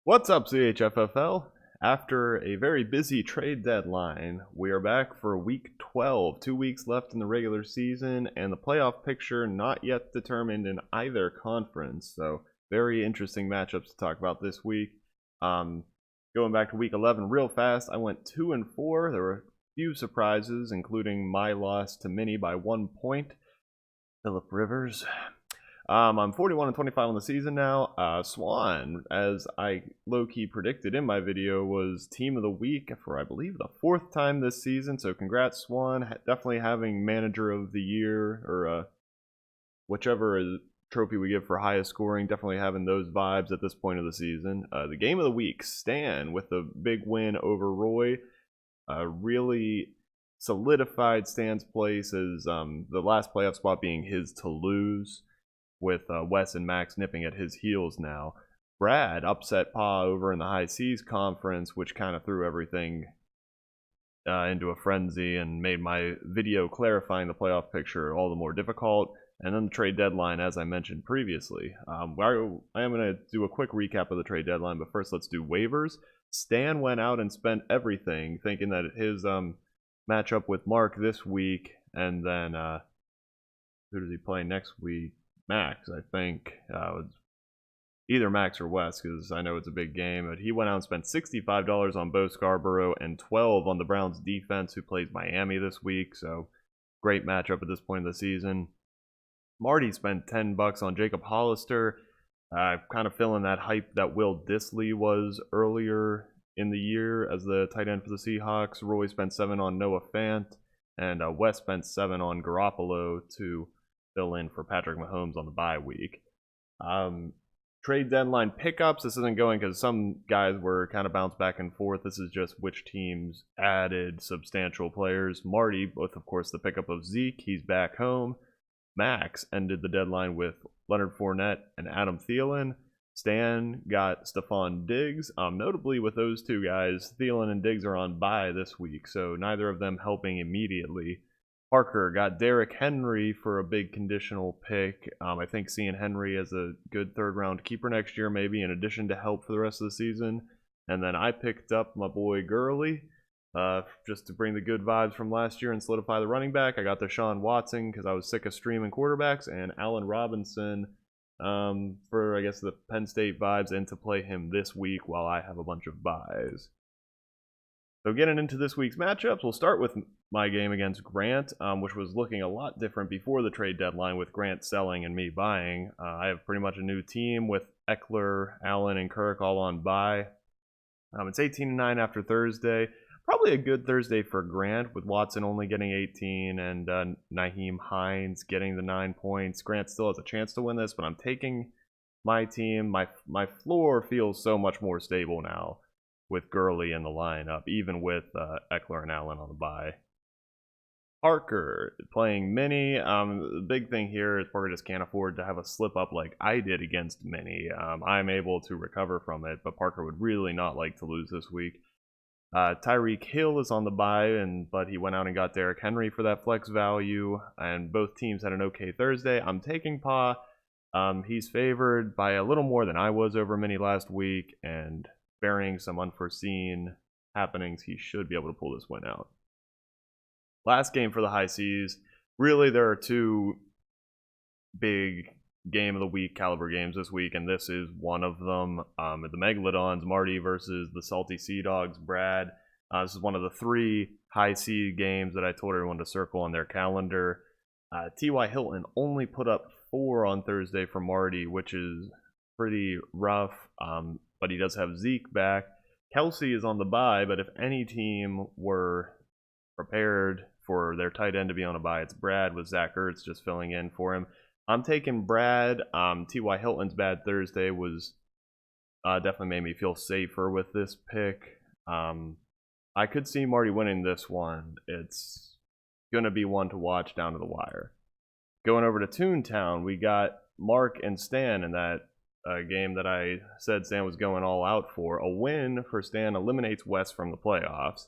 What's up, CHFFL? After a very busy trade deadline, we are back for week 12. 2 weeks left in the regular season, and the playoff picture not yet determined in either conference. So, very interesting matchups to talk about this week. Um, Going back to week 11 real fast, I went 2 and 4. There were a few surprises, including my loss to Mini by 1 point. Philip Rivers. I'm 41 and 25 on the season now. Swan, as I low-key predicted in my video, was team of the week for, I believe, the 4th time this season. So congrats, Swan. Definitely having manager of the year, or whichever trophy we give for highest scoring, definitely having those vibes at this point of the season. The game of the week, Stan, with a big win over Roy. Really solidified Stan's place as the last playoff spot being his to lose, with Wes and Max nipping at his heels now. Brad upset Pa over in the High Seas Conference, which kind of threw everything into a frenzy and made my video clarifying the playoff picture all the more difficult. And then the trade deadline, as I mentioned previously. I am going to do a quick recap of the trade deadline, but first let's do waivers. Stan went out and spent everything, thinking that his matchup with Mark this week, and then who does he play next week? Max, I think. Either Max or Wes, because I know it's a big game. But he went out and spent $65 on Bo Scarborough and $12 on the Browns defense, who plays Miami this week. So great matchup at this point of the season. Marty spent $10 on Jacob Hollister, kind of filling that hype that Will Dissly was earlier in the year as the tight end for the Seahawks. Roy spent $7 on Noah Fant, and Wes spent $7 on Garoppolo to fill in for Patrick Mahomes on the bye week. Trade deadline pickups. This isn't going because some guys were kind of bounced back and forth. This is just which teams added substantial players. Marty, with of course the pickup of Zeke, he's back home. Max ended the deadline with Leonard Fournette and Adam Thielen. Stan got Stephon Diggs. Notably with those two guys, Thielen and Diggs are on bye this week, so neither of them helping immediately. Parker got Derrick Henry for a big conditional pick. I think seeing Henry as a good third-round keeper next year, maybe in addition to help for the rest of the season. And then I picked up my boy Gurley, just to bring the good vibes from last year and solidify the running back. I got Deshaun Watson because I was sick of streaming quarterbacks, and Allen Robinson for, I guess, the Penn State vibes, and to play him this week while I have a bunch of buys. So getting into this week's matchups, we'll start with my game against Grant, which was looking a lot different before the trade deadline with Grant selling and me buying. I have pretty much a new team with Eckler, Allen, and Kirk all on bye. It's 18-9 after Thursday. Probably a good Thursday for Grant, with Watson only getting 18 and Nyheim Hines getting the 9 points. Grant still has a chance to win this, but I'm taking my team. My floor feels so much more stable now with Gurley in the lineup, even with Eckler and Allen on the bye. Parker playing Mini. The big thing here is Parker just can't afford to have a slip up like I did against Mini. I'm able to recover from it, but Parker would really not like to lose this week. Tyreek Hill is on the bye, but he went out and got Derrick Henry for that flex value, and both teams had an okay Thursday. I'm taking Pa. He's favored by a little more than I was over Mini last week, and bearing some unforeseen happenings, he should be able to pull this win out. Last game for the High Seas. Really, there are two big game of the week caliber games this week, and this is one of them. The Megalodons, Marty versus the Salty Sea Dogs, Brad. This is one of the 3 High Sea games that I told everyone to circle on their calendar. T.Y. Hilton only put up 4 on Thursday for Marty, which is pretty rough, but he does have Zeke back. Kelsey is on the bye, but if any team were prepared for their tight end to be on a bye, it's Brad, with Zach Ertz just filling in for him. I'm taking Brad. T.Y. Hilton's bad Thursday was definitely made me feel safer with this pick. I could see Marty winning this one. It's going to be one to watch down to the wire. Going over to Toontown, we got Mark and Stan in that game that I said Stan was going all out for. A win for Stan eliminates Wes from the playoffs,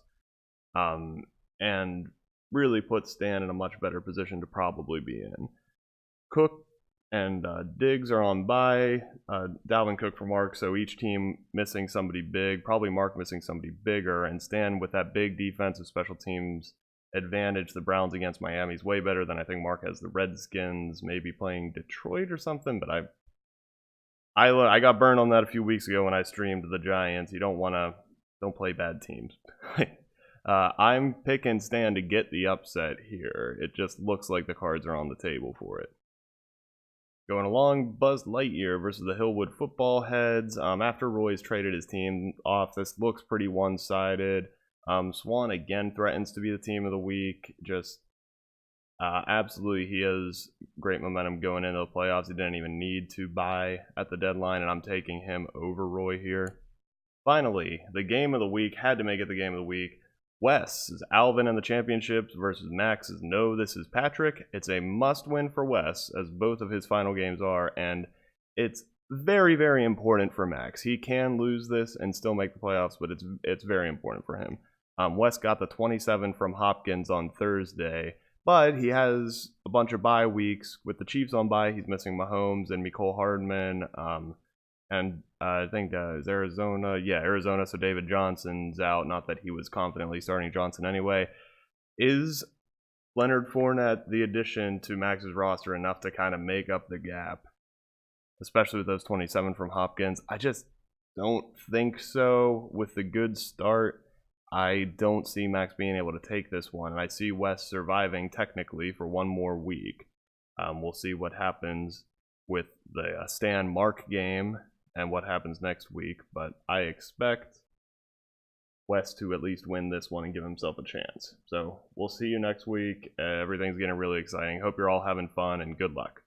and really puts Stan in a much better position to probably be in. Cook And Diggs are on bye. Dalvin Cook for Mark. So each team missing somebody big. Probably Mark missing somebody bigger. And Stan with that big defensive special teams advantage. The Browns against Miami is way better than I think Mark has the Redskins. Maybe playing Detroit or something. But I got burned on that a few weeks ago when I streamed the Giants. You don't play bad teams. I'm picking Stan to get the upset here. It just looks like the cards are on the table for it. Going along, Buzz Lightyear versus the Hillwood Football Heads. After Roy's traded his team off, this looks pretty one-sided. Swan again threatens to be the team of the week. Just absolutely, he has great momentum going into the playoffs. He didn't even need to buy at the deadline, and I'm taking him over Roy here. Finally, the game of the week had to make it the game of the week. Wes is Alvin in the championships versus Max is No, This is Patrick. It's a must-win for Wes, as both of his final games are, and it's very, very important for Max. He can lose this and still make the playoffs, but it's very important for him. Wes got the 27 from Hopkins on Thursday, but he has a bunch of bye weeks. With the Chiefs on bye, he's missing Mahomes and Mecole Hardman. And I think is Arizona. Yeah, Arizona. So David Johnson's out. Not that he was confidently starting Johnson anyway. Is Leonard Fournette the addition to Max's roster enough to kind of make up the gap, especially with those 27 from Hopkins? I just don't think so. With the good start, I don't see Max being able to take this one. And I see Wes surviving technically for one more week. We'll see what happens with the Stan Mark game and what happens next week, but I expect Wes to at least win this one and give himself a chance. So we'll see you next week. Everything's getting really exciting. Hope you're all having fun, and good luck.